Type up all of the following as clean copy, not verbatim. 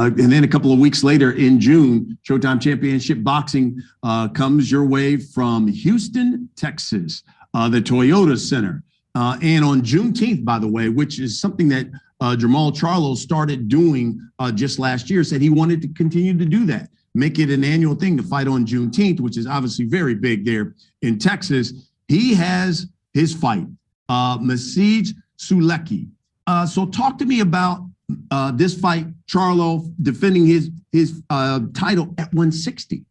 And then a couple of weeks later in June, Showtime Championship Boxing comes your way from Houston, Texas, the Toyota Center. And on Juneteenth, by the way, which is something that Jermall Charlo started doing just last year, said he wanted to continue to do that, make it an annual thing to fight on Juneteenth, which is obviously very big there in Texas. He has his fight, Masij Sulecki. So talk to me about this fight, Charlo defending his title at 160.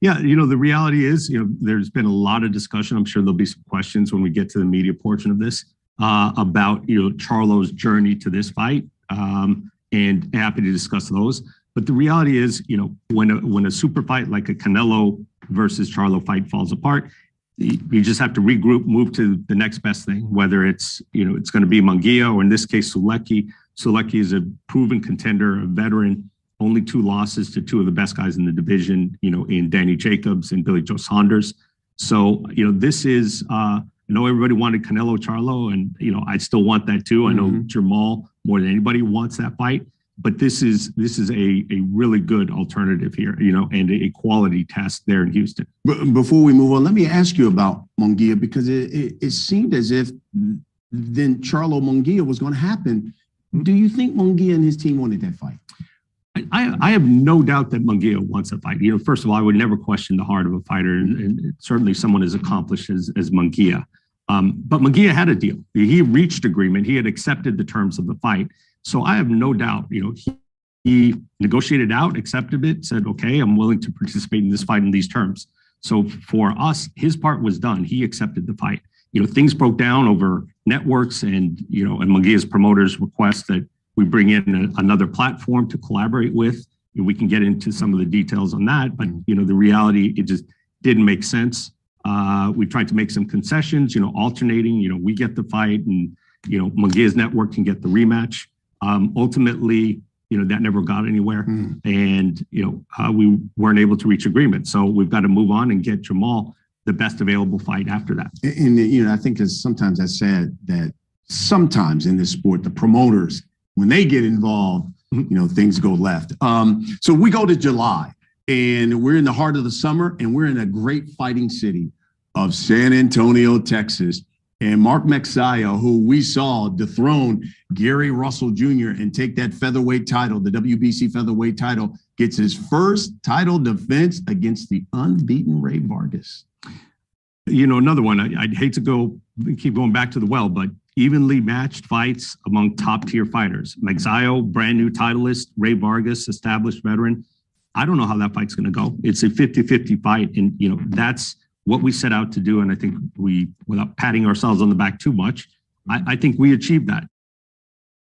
Yeah, the reality is, there's been a lot of discussion. I'm sure there'll be some questions when we get to the media portion of this about, Charlo's journey to this fight, and happy to discuss those. But the reality is, when a super fight like a Canelo versus Charlo fight falls apart, you just have to regroup, move to the next best thing, whether it's, it's going to be Munigua or in this case, Sulecki. Sulecki is a proven contender, a veteran, only 2 losses to 2 of the best guys in the division, in Danny Jacobs and Billy Joe Saunders. So, this is, I know everybody wanted Canelo Charlo, and, I still want that too. I know Jermall more than anybody wants that fight, but this is a really good alternative here, and a quality test there in Houston. But before we move on, let me ask you about Munigua, because it seemed as if then Charlo Munigua was going to happen. Do you think Munigua and his team wanted that fight? I have no doubt that Munigua wants a fight. First of all, I would never question the heart of a fighter, and certainly someone as accomplished as Munigua. But Munigua had a deal. He reached agreement. He had accepted the terms of the fight. So I have no doubt, he negotiated out, accepted it, said, okay, I'm willing to participate in this fight in these terms. So for us, his part was done. He accepted the fight. Things broke down over networks and Munigua's promoters request that we bring in another platform to collaborate with. We can get into some of the details on that, but the reality, it just didn't make sense. We tried to make some concessions, alternating, we get the fight and, Munigua's network can get the rematch. Ultimately, that never got anywhere. And, we weren't able to reach agreement. So we've got to move on and get Jermall the best available fight after that. And, I think sometimes that's sad that sometimes in this sport, the promoters, when they get involved, things go left. So we go to July, and we're in the heart of the summer, and we're in a great fighting city of San Antonio, Texas. And Mark Magsayo, who we saw dethrone Gary Russell Jr. and take that featherweight title, the WBC featherweight title, gets his first title defense against the unbeaten Ray Vargas. Another one, I'd hate to keep going back to the well, but evenly matched fights among top-tier fighters. Magsayo, brand new titleist, Ray Vargas, established veteran. I don't know how that fight's going to go. It's a 50-50 fight, and that's what we set out to do. And I think we, without patting ourselves on the back too much, I think we achieved that.